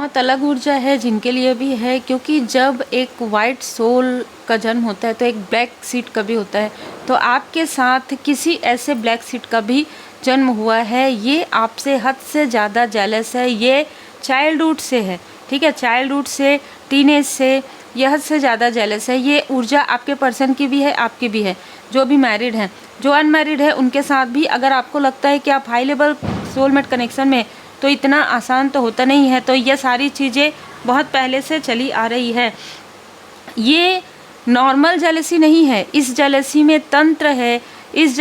बहुत अलग ऊर्जा है जिनके लिए भी है, क्योंकि जब एक वाइट सोल का जन्म होता है तो एक ब्लैक सीड का भी होता है। तो आपके साथ किसी ऐसे ब्लैक सीड का भी जन्म हुआ है। ये आपसे हद से ज़्यादा जेलस है। ये चाइल्डहुड से है, ठीक है, चाइल्डहुड से, टीनेज से, यह हद से ज़्यादा जेलस है। ये ऊर्जा आपके पर्सन की भी है, आपकी भी है। जो भी मैरिड हैं, जो अनमैरिड है, उनके साथ भी अगर आपको लगता है कि आप हाई लेवल सोलमेट कनेक्शन में, तो इतना आसान तो होता नहीं है। तो ये सारी चीज़ें बहुत पहले से चली आ रही है। ये नॉर्मल जेलसी नहीं है, इस जेलसी में तंत्र है, इस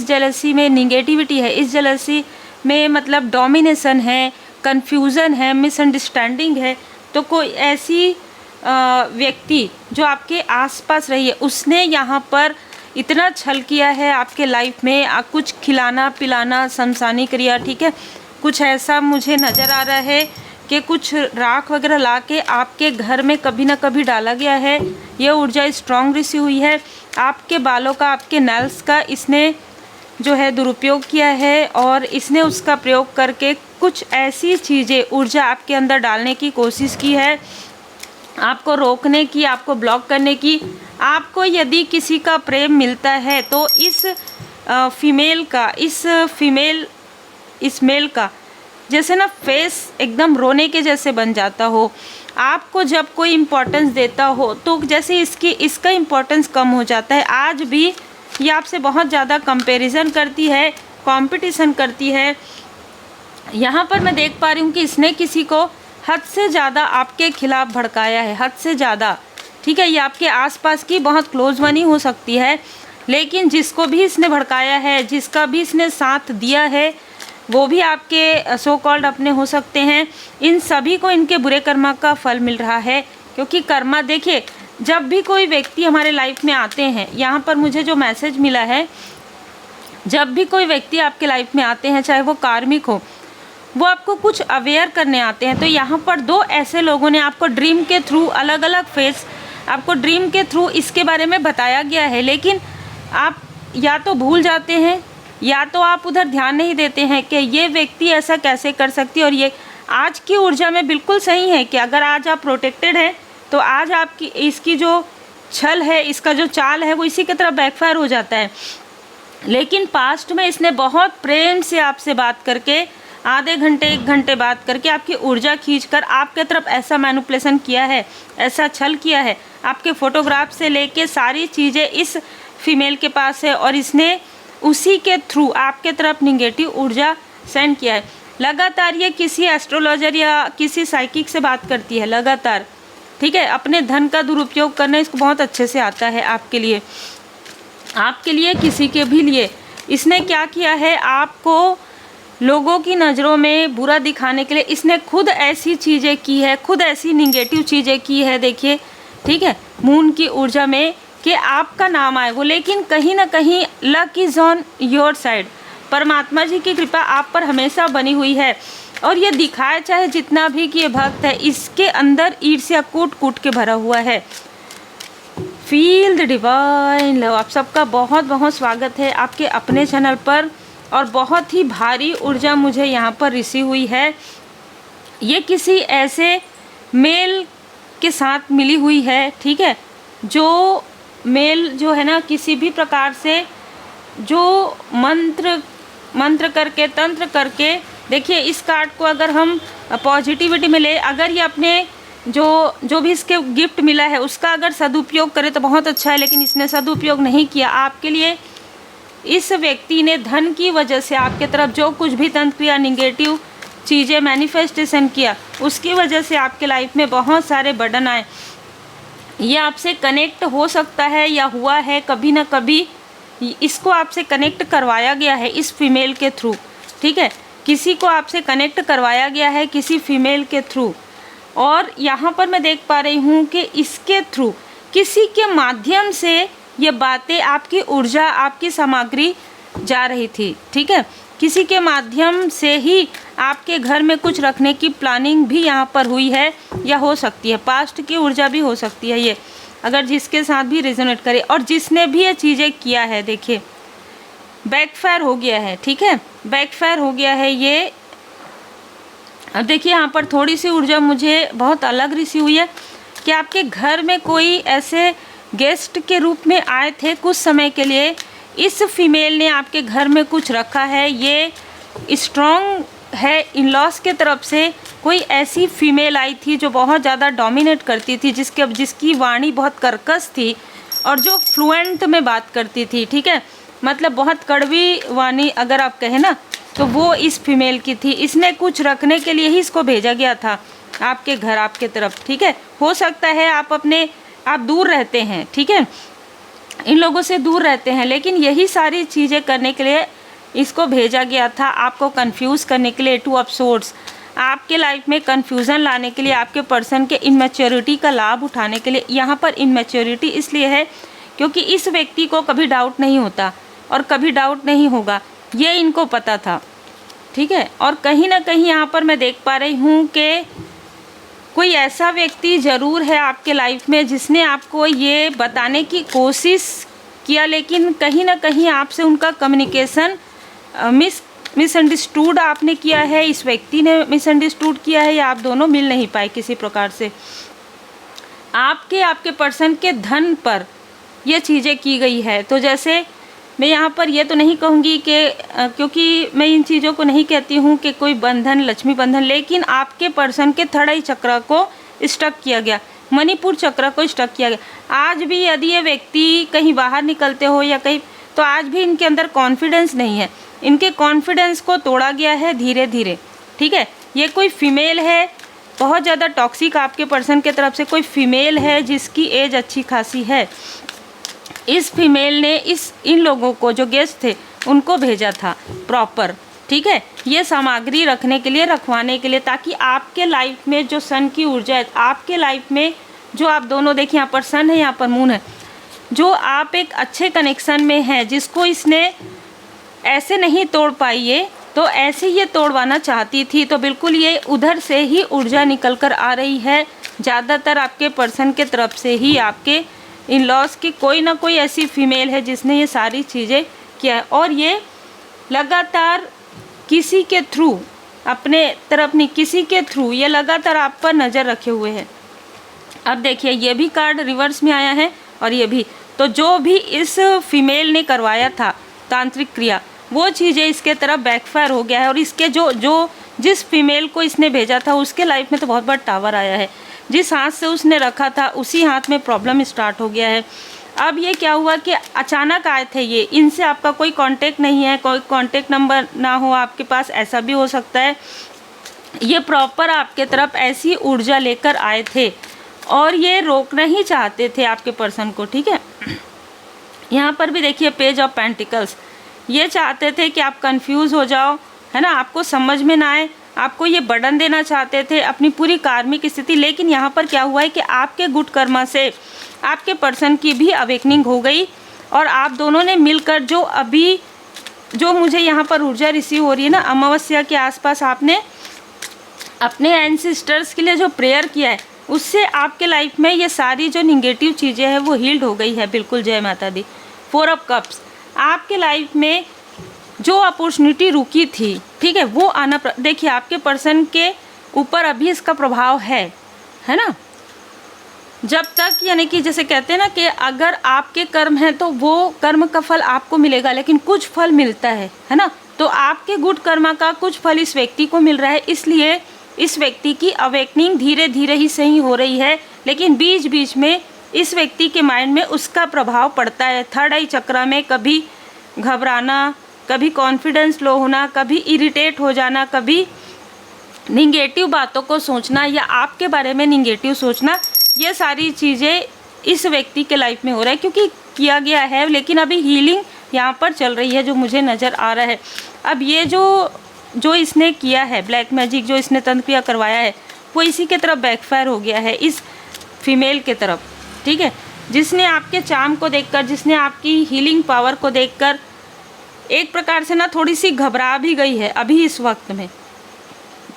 जेलसी में निगेटिविटी है, इस जेलसी में मतलब डोमिनेशन है, कन्फ्यूज़न है, मिसअंडरस्टैंडिंग है। तो कोई ऐसी व्यक्ति जो आपके आसपास रही है, उसने यहाँ पर इतना छल किया है आपके लाइफ में, कुछ खिलाना पिलाना, शमशानी क्रिया, ठीक है, कुछ ऐसा मुझे नज़र आ रहा है कि कुछ राख वगैरह ला के आपके घर में कभी ना कभी डाला गया है। ये ऊर्जा स्ट्रॉन्ग रिसी हुई है। आपके बालों का, आपके नेल्स का इसने जो है दुरुपयोग किया है, और इसने उसका प्रयोग करके कुछ ऐसी चीज़ें, ऊर्जा आपके अंदर डालने की कोशिश की है, आपको रोकने की, आपको ब्लॉक करने की। आपको यदि किसी का प्रेम मिलता है तो इस मेल का जैसे ना फेस एकदम रोने के जैसे बन जाता हो। आपको जब कोई इम्पोर्टेंस देता हो तो जैसे इसका इम्पोर्टेंस कम हो जाता है। आज भी ये आपसे बहुत ज़्यादा कंपैरिजन करती है, कंपटीशन करती है। यहाँ पर मैं देख पा रही हूँ कि इसने किसी को हद से ज़्यादा आपके खिलाफ भड़काया है, हद से ज़्यादा, ठीक है। ये आपके आसपास की बहुत क्लोज वन ही हो सकती है, लेकिन जिसको भी इसने भड़काया है, जिसका भी इसने साथ दिया है, वो भी आपके सो कॉल्ड अपने हो सकते हैं। इन सभी को इनके बुरे कर्मा का फल मिल रहा है, क्योंकि कर्मा, देखिए, जब भी कोई व्यक्ति हमारे लाइफ में आते हैं, यहाँ पर मुझे जो मैसेज मिला है, जब भी कोई व्यक्ति आपके लाइफ में आते हैं, चाहे वो कार्मिक हो, वो आपको कुछ अवेयर करने आते हैं। तो यहाँ पर दो ऐसे लोगों ने आपको ड्रीम के थ्रू, अलग अलग फेस, आपको ड्रीम के थ्रू इसके बारे में बताया गया है, लेकिन आप या तो भूल जाते हैं, या तो आप उधर ध्यान नहीं देते हैं कि ये व्यक्ति ऐसा कैसे कर सकती है। और ये आज की ऊर्जा में बिल्कुल सही है कि अगर आज आप प्रोटेक्टेड हैं, तो आज आपकी इसकी जो छल है, इसका जो चाल है, वो इसी की तरफ बैकफायर हो जाता है। लेकिन पास्ट में इसने बहुत प्रेम से आपसे बात करके, आधे घंटे 1 घंटे बात करके आपकी ऊर्जा खींचकर आपके तरफ ऐसा मैनिपुलेशन किया है, ऐसा छल किया है। आपके फोटोग्राफ से लेके सारी चीज़ें इस फीमेल के पास है, और इसने उसी के थ्रू आपके तरफ निगेटिव ऊर्जा सेंड किया है। लगातार ये किसी एस्ट्रोलॉजर या किसी साइकिक से बात करती है लगातार, ठीक है। अपने धन का दुरुपयोग करना इसको बहुत अच्छे से आता है। आपके लिए, किसी के भी लिए इसने क्या किया है, आपको लोगों की नज़रों में बुरा दिखाने के लिए इसने खुद ऐसी चीज़ें की है, खुद ऐसी निगेटिव चीज़ें की है, देखिए, ठीक है, मून की ऊर्जा में, कि आपका नाम आए वो। लेकिन कहीं ना कहीं luck is on your side. परमात्मा जी की कृपा आप पर हमेशा बनी हुई है, और ये दिखाए चाहे जितना भी कि ये भक्त है, इसके अंदर ईर्ष्या कूट कूट के भरा हुआ है। Feel the divine love. आप सबका बहुत बहुत स्वागत है आपके अपने चैनल पर, और बहुत ही भारी ऊर्जा मुझे यहाँ पर रिसीव हुई है। ये किसी ऐसे मेल के साथ मिली हुई है, ठीक है, जो मेल जो है ना, किसी भी प्रकार से जो मंत्र करके, तंत्र करके, देखिए, इस कार्ड को अगर हम पॉजिटिविटी में ले, अगर ये अपने जो भी इसके गिफ्ट मिला है उसका अगर सदुपयोग करे तो बहुत अच्छा है, लेकिन इसने सदुपयोग नहीं किया। आपके लिए इस व्यक्ति ने धन की वजह से आपके तरफ जो कुछ भी तंत्र किया, निगेटिव चीज़ें मैनिफेस्टेशन किया, उसकी वजह से आपके लाइफ में बहुत सारे बर्डन आए। ये आपसे कनेक्ट हो सकता है या हुआ है कभी ना कभी, इसको आपसे कनेक्ट करवाया गया है इस फीमेल के थ्रू, ठीक है, किसी को आपसे कनेक्ट करवाया गया है किसी फीमेल के थ्रू। और यहाँ पर मैं देख पा रही हूँ कि इसके थ्रू, किसी के माध्यम से ये बातें, आपकी ऊर्जा, आपकी सामग्री जा रही थी, ठीक है। किसी के माध्यम से ही आपके घर में कुछ रखने की प्लानिंग भी यहाँ पर हुई है, या हो सकती है पास्ट की ऊर्जा भी हो सकती है ये, अगर जिसके साथ भी रेजोनेट करे। और जिसने भी ये चीज़ें किया है, देखिए, बैकफायर हो गया है, ठीक है, बैकफायर हो गया है। ये अब देखिए यहाँ पर थोड़ी सी ऊर्जा मुझे बहुत अलग रिसीव हुई है कि आपके घर में कोई ऐसे गेस्ट के रूप में आए थे कुछ समय के लिए। इस फीमेल ने आपके घर में कुछ रखा है, ये स्ट्रॉन्ग है। इन लॉस के तरफ से कोई ऐसी फीमेल आई थी जो बहुत ज़्यादा डोमिनेट करती थी, जिसकी वाणी बहुत कर्कश थी और जो फ्लुएंट में बात करती थी, ठीक है, मतलब बहुत कड़वी वाणी अगर आप कहें ना, तो वो इस फीमेल की थी। इसने कुछ रखने के लिए ही इसको भेजा गया था आपके घर, आपके तरफ, ठीक है। हो सकता है आप दूर रहते हैं, ठीक है, इन लोगों से दूर रहते हैं, लेकिन यही सारी चीज़ें करने के लिए इसको भेजा गया था, आपको कंफ्यूज करने के लिए। 2 ऑफ सोर्ड्स, आपके लाइफ में कंफ्यूजन लाने के लिए, आपके पर्सन के इनमेच्योरिटी का लाभ उठाने के लिए। यहाँ पर इनमेच्योरिटी इसलिए है क्योंकि इस व्यक्ति को कभी डाउट नहीं होता और कभी डाउट नहीं होगा, ये इनको पता था, ठीक है। और कहीं ना कहीं यहाँ पर मैं देख पा रही हूँ कि कोई ऐसा व्यक्ति ज़रूर है आपके लाइफ में जिसने आपको ये बताने की कोशिश किया, लेकिन कहीं ना कहीं आपसे उनका कम्युनिकेशन मिसअंडरस्टूड आपने किया है, इस व्यक्ति ने मिसअंडरस्टूड किया है, या आप दोनों मिल नहीं पाए किसी प्रकार से। आपके पर्सन के धन पर ये चीज़ें की गई है। तो जैसे मैं यहाँ पर ये तो नहीं कहूँगी कि क्योंकि मैं इन चीज़ों को नहीं कहती हूँ कि कोई बंधन, लक्ष्मी बंधन, लेकिन आपके पर्सन के थर्ड आई चक्र को स्टक किया गया, मणिपुर चक्र को स्टक किया गया। आज भी यदि ये व्यक्ति कहीं बाहर निकलते हो या कहीं, तो आज भी इनके अंदर कॉन्फिडेंस नहीं है, इनके कॉन्फिडेंस को तोड़ा गया है धीरे धीरे, ठीक है। ये कोई फीमेल है बहुत ज़्यादा टॉक्सिक, आपके पर्सन के तरफ से कोई फीमेल है जिसकी एज अच्छी खासी है। इस फीमेल ने इन लोगों को, जो गेस्ट थे, उनको भेजा था प्रॉपर, ठीक है, ये सामग्री रखने के लिए, रखवाने के लिए, ताकि आपके लाइफ में जो सन की ऊर्जा है, आपके लाइफ में जो आप दोनों, देखिए यहाँ पर सन है, यहाँ पर मून है, जो आप एक अच्छे कनेक्शन में हैं, जिसको इसने ऐसे नहीं तोड़ पाई है, तो ऐसे ये तोड़वाना चाहती थी। तो बिल्कुल ये उधर से ही ऊर्जा निकल कर आ रही है, ज़्यादातर आपके पर्सन के तरफ से ही। आपके इन लॉस की कोई ना कोई ऐसी फीमेल है जिसने ये सारी चीज़ें किया है, और ये लगातार किसी के थ्रू, अपने तरफ नहीं, किसी के थ्रू ये लगातार आप पर नज़र रखे हुए हैं। अब देखिए ये भी कार्ड रिवर्स में आया है और ये भी, तो जो भी इस फीमेल ने करवाया था तांत्रिक क्रिया, वो चीज़ें इसके तरफ बैकफायर हो गया है। और इसके जिस फीमेल को इसने भेजा था उसके लाइफ में तो बहुत बड़ा टावर आया है, जिस हाथ से उसने रखा था उसी हाथ में प्रॉब्लम स्टार्ट हो गया है। अब ये क्या हुआ कि अचानक आए थे ये, इनसे आपका कोई कांटेक्ट नहीं है, कोई कांटेक्ट नंबर ना हो आपके पास, ऐसा भी हो सकता है। ये प्रॉपर आपके तरफ ऐसी ऊर्जा लेकर आए थे और ये रोकना ही चाहते थे आपके पर्सन को, ठीक है। यहाँ पर भी देखिए पेज ऑफ पेंटिकल्स, ये चाहते थे कि आप कंफ्यूज हो जाओ, है ना, आपको समझ में ना आए, आपको ये बर्डन देना चाहते थे अपनी पूरी कार्मिक स्थिति। लेकिन यहाँ पर क्या हुआ है कि आपके गुड कर्मा से आपके पर्सन की भी अवेकनिंग हो गई और आप दोनों ने मिलकर जो मुझे यहाँ पर ऊर्जा रिसीव हो रही है ना, अमावस्या के आसपास आपने अपने एंसेस्टर्स के लिए जो प्रेयर किया है, उससे आपके लाइफ में ये सारी जो निगेटिव चीज़ें हैं वो हील्ड हो गई है। बिल्कुल, जय माता दी। 4 ऑफ कप्स, आपके लाइफ में जो अपॉर्चुनिटी रुकी थी, ठीक है, वो आना। देखिए आपके पर्सन के ऊपर अभी इसका प्रभाव है ना। जब तक, यानी कि जैसे कहते हैं ना कि अगर आपके कर्म हैं तो वो कर्म का फल आपको मिलेगा, लेकिन कुछ फल मिलता है ना। तो आपके गुड कर्मा का कुछ फल इस व्यक्ति को मिल रहा है, इसलिए इस व्यक्ति की अवेकनिंग धीरे धीरे ही सही हो रही है। लेकिन बीच बीच में इस व्यक्ति के माइंड में उसका प्रभाव पड़ता है। थर्ड आई चक्र में कभी घबराना, कभी कॉन्फिडेंस लो होना, कभी इरिटेट हो जाना, कभी निगेटिव बातों को सोचना या आपके बारे में निगेटिव सोचना, ये सारी चीज़ें इस व्यक्ति के लाइफ में हो रहा है क्योंकि किया गया है। लेकिन अभी हीलिंग यहाँ पर चल रही है जो मुझे नज़र आ रहा है। अब ये जो इसने किया है ब्लैक मैजिक, जो इसने तंत्र क्रिया करवाया है, वो इसी के तरफ बैकफायर हो गया है, इस फीमेल के तरफ, ठीक है, जिसने आपके चार्म को देखकर, जिसने आपकी हीलिंग पावर को देखकर एक प्रकार से ना थोड़ी सी घबरा भी गई है अभी इस वक्त में,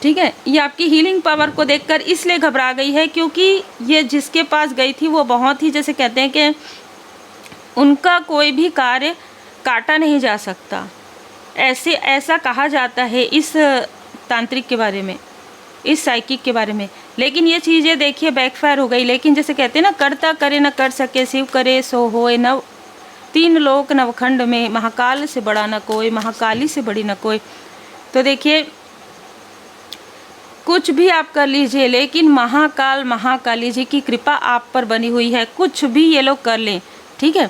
ठीक है। ये आपकी हीलिंग पावर को देखकर इसलिए घबरा गई है क्योंकि ये जिसके पास गई थी वो बहुत ही, जैसे कहते हैं कि उनका कोई भी कार्य काटा नहीं जा सकता, ऐसा कहा जाता है इस तांत्रिक के बारे में, इस साइकिक के बारे में। लेकिन ये चीज़ें देखिए बैकफायर हो गई। लेकिन जैसे कहते हैं ना, करता करे न कर सके, शिव करे सो होए, नव तीन लोक नवखंड में, महाकाल से बड़ा न कोई, महाकाली से बड़ी न कोई। तो देखिए कुछ भी आप कर लीजिए, लेकिन महाकाल महाकाली जी की कृपा आप पर बनी हुई है। कुछ भी ये लोग कर लें, ठीक है,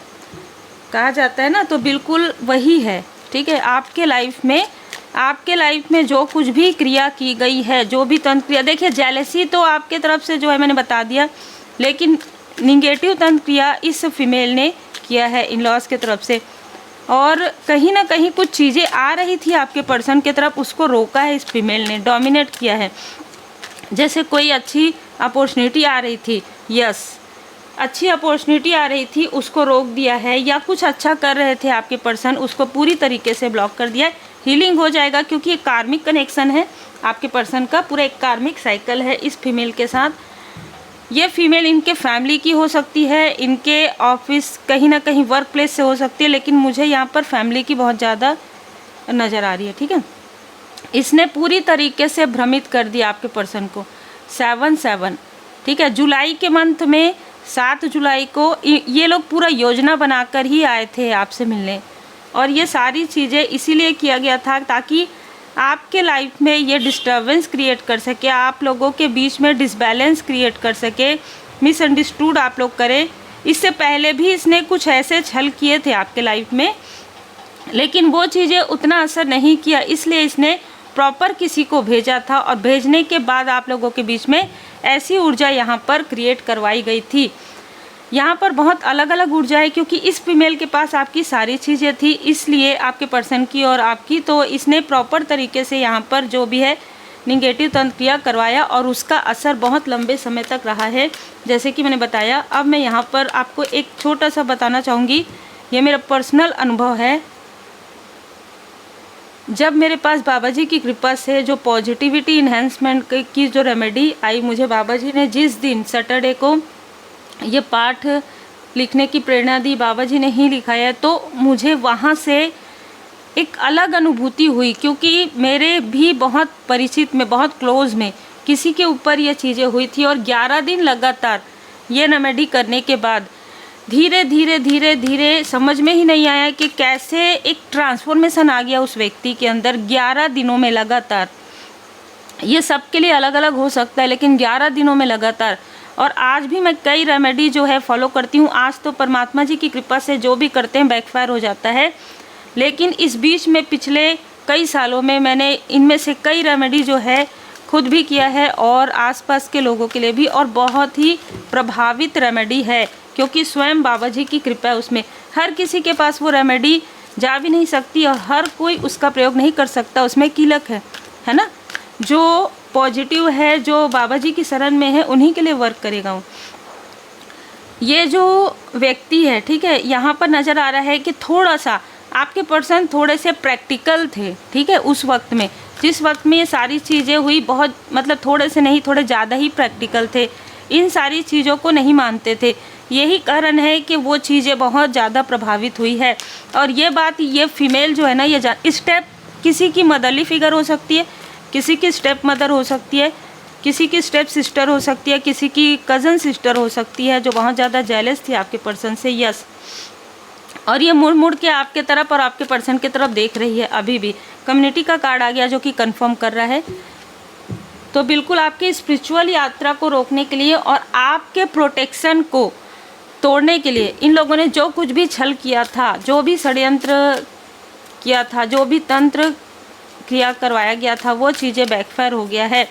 कहा जाता है ना, तो बिल्कुल वही है, ठीक है। आपके लाइफ में जो कुछ भी क्रिया की गई है, जो भी तंत्र क्रिया, देखिए जेलेसी तो आपके तरफ से जो है मैंने बता दिया, लेकिन निगेटिव तंत्र क्रिया इस फीमेल ने किया है इन लॉज के तरफ से। और कहीं ना कहीं कुछ चीज़ें आ रही थी आपके पर्सन के तरफ, उसको रोका है इस फीमेल ने, डोमिनेट किया है। जैसे कोई अच्छी अपॉर्चुनिटी आ रही थी, यस, अच्छी अपॉर्चुनिटी आ रही थी, उसको रोक दिया है, या कुछ अच्छा कर रहे थे आपके पर्सन, उसको पूरी तरीके से ब्लॉक कर दिया है। हीलिंग हो जाएगा, क्योंकि एक कार्मिक कनेक्शन है आपके पर्सन का, पूरा एक कार्मिक साइकिल है इस फीमेल के साथ। ये फीमेल इनके फैमिली की हो सकती है, इनके ऑफिस, कहीं ना कहीं वर्क प्लेस से हो सकती है, लेकिन मुझे यहाँ पर फैमिली की बहुत ज़्यादा नज़र आ रही है, ठीक है। इसने पूरी तरीके से भ्रमित कर दिया आपके पर्सन को। 7/7, ठीक है, जुलाई के मंथ में 7 जुलाई को ये लोग पूरा योजना बनाकर ही आए थे आपसे मिलने, और ये सारी चीज़ें इसीलिए किया गया था ताकि आपके लाइफ में ये डिस्टर्बेंस क्रिएट कर सके, आप लोगों के बीच में डिसबैलेंस क्रिएट कर सके, मिसअंडरस्टूड आप लोग करें। इससे पहले भी इसने कुछ ऐसे छल किए थे आपके लाइफ में, लेकिन वो चीज़ें उतना असर नहीं किया, इसलिए इसने प्रॉपर किसी को भेजा था, और भेजने के बाद आप लोगों के बीच में ऐसी ऊर्जा यहाँ पर क्रिएट करवाई गई थी। यहाँ पर बहुत अलग अलग ऊर्जा है, क्योंकि इस फीमेल के पास आपकी सारी चीज़ें थी, इसलिए आपके पर्सन की और आपकी, तो इसने प्रॉपर तरीके से यहाँ पर जो भी है निगेटिव तंत्र क्रिया करवाया, और उसका असर बहुत लंबे समय तक रहा है, जैसे कि मैंने बताया। अब मैं यहाँ पर आपको एक छोटा सा बताना चाहूँगी, ये मेरा पर्सनल अनुभव है। जब मेरे पास बाबा जी की कृपा से जो पॉजिटिविटी इन्हेंसमेंट की जो रेमेडी आई, मुझे बाबा जी ने जिस दिन सैटरडे को ये पाठ लिखने की प्रेरणा दी, बाबा जी ने ही लिखाया, तो मुझे वहाँ से एक अलग अनुभूति हुई, क्योंकि मेरे भी बहुत परिचित में, बहुत क्लोज में किसी के ऊपर ये चीज़ें हुई थी, और 11 दिन लगातार ये रेमेडी करने के बाद धीरे धीरे धीरे धीरे समझ में ही नहीं आया कि कैसे एक ट्रांसफॉर्मेशन आ गया उस व्यक्ति के अंदर 11 दिनों में लगातार। ये सबके लिए अलग अलग हो सकता है, लेकिन 11 दिनों में लगातार। और आज भी मैं कई रेमेडी जो है फॉलो करती हूँ। आज तो परमात्मा जी की कृपा से जो भी करते हैं बैकफायर हो जाता है, लेकिन इस बीच में पिछले कई सालों में मैंने इनमें से कई रेमेडी जो है खुद भी किया है, और आसपास के लोगों के लिए भी, और बहुत ही प्रभावित रेमेडी है, क्योंकि स्वयं बाबा जी की कृपा है उसमें। हर किसी के पास वो रेमेडी जा भी नहीं सकती, और हर कोई उसका प्रयोग नहीं कर सकता, उसमें कीलक है ना। जो पॉजिटिव है, जो बाबा जी की शरण में है, उन्हीं के लिए वर्क करेगा वो। ये जो व्यक्ति है, ठीक है, यहाँ पर नज़र आ रहा है कि थोड़ा सा आपके पर्सन थोड़े से प्रैक्टिकल थे, ठीक है, उस वक्त में, जिस वक्त में ये सारी चीज़ें हुई, बहुत मतलब थोड़े से नहीं, थोड़े ज़्यादा ही प्रैक्टिकल थे, इन सारी चीज़ों को नहीं मानते थे। यही कारण है कि वो चीज़ें बहुत ज़्यादा प्रभावित हुई है। और ये बात, ये फीमेल जो है ना, ये स्टेप किसी की मदरली फिगर हो सकती है, किसी की स्टेप मदर हो सकती है, किसी की स्टेप सिस्टर हो सकती है, किसी की कज़न सिस्टर हो सकती है, जो बहुत ज़्यादा जेलस थी आपके पर्सन से, यस। और ये मुड़ मुड़ के आपके तरफ और आपके पर्सन की तरफ देख रही है अभी भी। कम्युनिटी का कार्ड आ गया जो कि कंफर्म कर रहा है। तो बिल्कुल आपकी स्पिरिचुअल यात्रा को रोकने के लिए और आपके प्रोटेक्शन को तोड़ने के लिए इन लोगों ने जो कुछ भी छल किया था, जो भी षड्यंत्र किया था, जो भी तंत्र क्रिया करवाया गया था, वो चीज़ें बैकफायर हो गया है।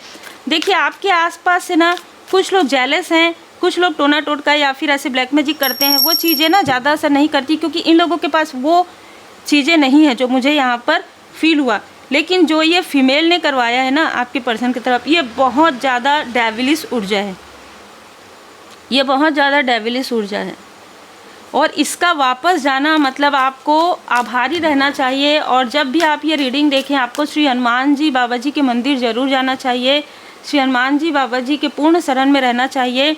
देखिए आपके आसपास से ना कुछ लोग जेलस हैं, कुछ लोग टोना टोटका या फिर ऐसे ब्लैक मैजिक करते हैं। वो चीज़ें ना ज़्यादा असर नहीं करती, क्योंकि इन लोगों के पास वो चीज़ें नहीं है जो मुझे यहाँ पर फील हुआ। लेकिन जो ये फीमेल ने करवाया है ना आपके पर्सन की तरफ, ये बहुत ज़्यादा डेविलिश ऊर्जा है, ये बहुत ज़्यादा डेविलिश ऊर्जा है। और इसका वापस जाना मतलब आपको आभारी रहना चाहिए। और जब भी आप ये रीडिंग देखें, आपको श्री हनुमान जी बाबा जी के मंदिर ज़रूर जाना चाहिए, श्री हनुमान जी बाबा जी के पूर्ण शरण में रहना चाहिए।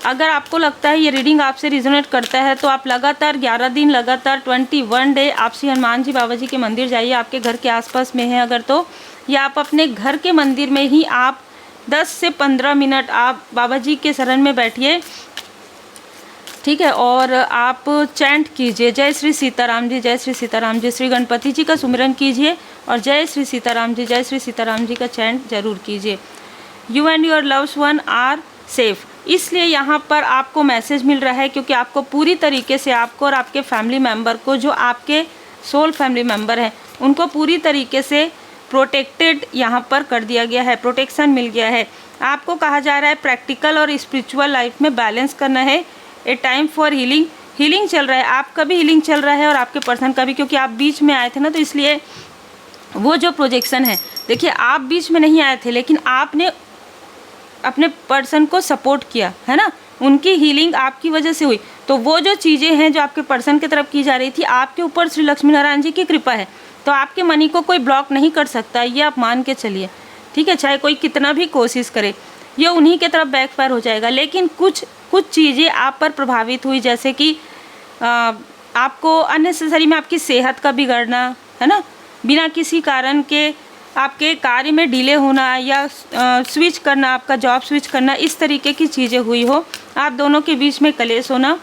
अगर आपको लगता है ये रीडिंग आपसे रिजोनेट करता है, तो आप लगातार 11 दिन, लगातार 21 डे आप श्री हनुमान जी बाबा जी के मंदिर जाइए। आपके घर के आसपास में है अगर तो, या आप अपने घर के मंदिर में ही आप 10 से 15 मिनट आप बाबा जी के शरण में बैठिए, ठीक है, और आप चैंट कीजिए जय श्री सीताराम जी, जय श्री सीताराम जी। श्री गणपति जी का सुमिरन कीजिए और जय श्री सीताराम जी, जय श्री सीताराम जी का चैंट जरूर कीजिए। You and your loves one are safe, इसलिए यहाँ पर आपको मैसेज मिल रहा है क्योंकि आपको पूरी तरीके से, आपको और आपके फैमिली मेम्बर को, जो आपके सोल फैमिली मेम्बर हैं, उनको पूरी तरीके से प्रोटेक्टेड यहाँ पर कर दिया गया है, प्रोटेक्शन मिल गया है। आपको कहा जा रहा है प्रैक्टिकल और स्पिरिचुअल लाइफ में बैलेंस करना है। ए टाइम फॉर हीलिंग, हीलिंग चल रहा है, आपका भी हीलिंग चल रहा है और आपके पर्सन का भी, क्योंकि आप बीच में आए थे ना, तो इसलिए वो जो प्रोजेक्शन है, देखिए आप बीच में नहीं आए थे लेकिन आपने अपने पर्सन को सपोर्ट किया है ना, उनकी हीलिंग आपकी वजह से हुई। तो वो जो चीज़ें हैं जो आपके पर्सन की तरफ की जा रही थी, आपके ऊपर श्री लक्ष्मी नारायण जी की कृपा है, तो आपके मनी को कोई ब्लॉक नहीं कर सकता, ये आप मान के चलिए, ठीक है। चाहे कोई कितना भी कोशिश करे, ये उन्हीं के तरफ बैकफायर हो जाएगा। लेकिन कुछ चीज़ें आप पर प्रभावित हुई, जैसे कि आपको अननेसेसरी में आपकी सेहत का बिगड़ना, है ना, बिना किसी कारण के आपके कार्य में डिले होना या स्विच करना, आपका जॉब स्विच करना, इस तरीके की चीज़ें हुई हो, आप दोनों के बीच में कलेश होना।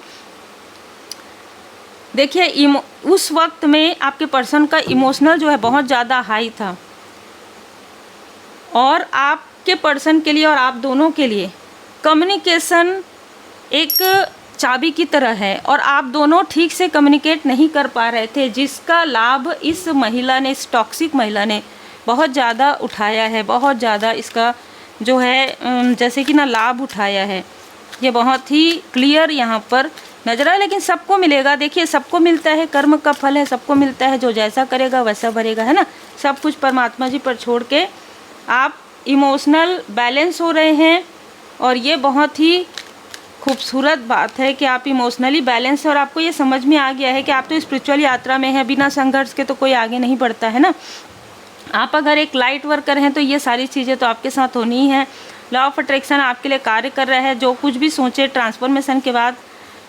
देखिए उस वक्त में आपके पर्सन का इमोशनल जो है बहुत ज़्यादा हाई था, और आपके पर्सन के लिए और आप दोनों के लिए कम्युनिकेशन एक चाबी की तरह है, और आप दोनों ठीक से कम्युनिकेट नहीं कर पा रहे थे, जिसका लाभ इस महिला ने, इस टॉक्सिक महिला ने बहुत ज़्यादा उठाया है, बहुत ज़्यादा इसका जो है जैसे कि ना लाभ उठाया है। ये बहुत ही क्लियर यहाँ पर नजर आया, लेकिन सबको मिलेगा। देखिए सबको मिलता है, कर्म का फल है, सबको मिलता है, जो जैसा करेगा वैसा भरेगा, है ना। सब कुछ परमात्मा जी पर छोड़ के आप इमोशनल बैलेंस हो रहे हैं, और ये बहुत ही खूबसूरत बात है कि आप इमोशनली बैलेंस, और आपको ये समझ में आ गया है कि आप तो स्पिरिचुअल यात्रा में हैं, बिना संघर्ष के तो कोई आगे नहीं बढ़ता है ना। आप अगर एक लाइट वर्कर हैं तो ये सारी चीज़ें तो आपके साथ होनी ही है। लॉ ऑफ अट्रैक्शन आपके लिए कार्य कर रहा है। जो कुछ भी सोचे ट्रांसफॉर्मेशन के बाद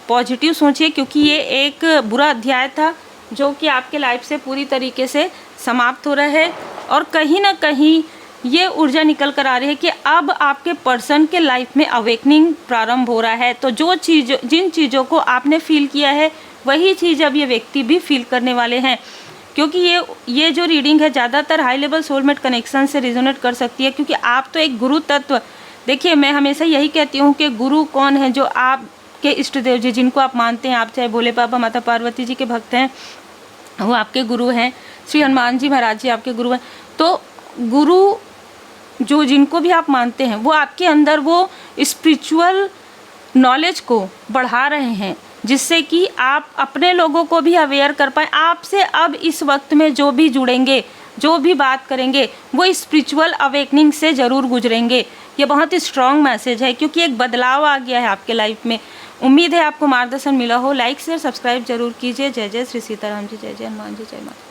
पॉजिटिव सोचिए, क्योंकि ये एक बुरा अध्याय था जो कि आपके लाइफ से पूरी तरीके से समाप्त हो रहा है, और कहीं ना कहीं ये ऊर्जा निकल कर आ रही है कि अब आपके पर्सन के लाइफ में अवेकनिंग प्रारंभ हो रहा है। तो जिन चीज़ों को आपने फील किया है, वही चीज़ अब ये व्यक्ति भी फील करने वाले हैं, क्योंकि ये जो रीडिंग है ज़्यादातर हाई लेवल सोलमेट कनेक्शन से रिजोनेट कर सकती है, क्योंकि आप तो एक गुरु तत्व, देखिए मैं हमेशा यही कहती हूँ कि गुरु कौन है, जो आपके इष्ट देव जी, जिनको आप मानते हैं, आप चाहे भोले बाबा, माता पार्वती जी के भक्त हैं, वो आपके गुरु हैं, श्री हनुमान जी महाराज जी आपके गुरु हैं। तो गुरु जो जिनको भी आप मानते हैं, वो आपके अंदर वो स्पिरिचुअल नॉलेज को बढ़ा रहे हैं, जिससे कि आप अपने लोगों को भी अवेयर कर पाए। आपसे अब इस वक्त में जो भी जुड़ेंगे, जो भी बात करेंगे, वो स्पिरिचुअल अवेकनिंग से ज़रूर गुजरेंगे। ये बहुत ही स्ट्रॉन्ग मैसेज है, क्योंकि एक बदलाव आ गया है आपके लाइफ में। उम्मीद है आपको मार्गदर्शन मिला हो। लाइक शेयर सब्सक्राइब जरूर कीजिए। जय जय श्री सीताराम जी, जय जय हनुमान जी, जय माता।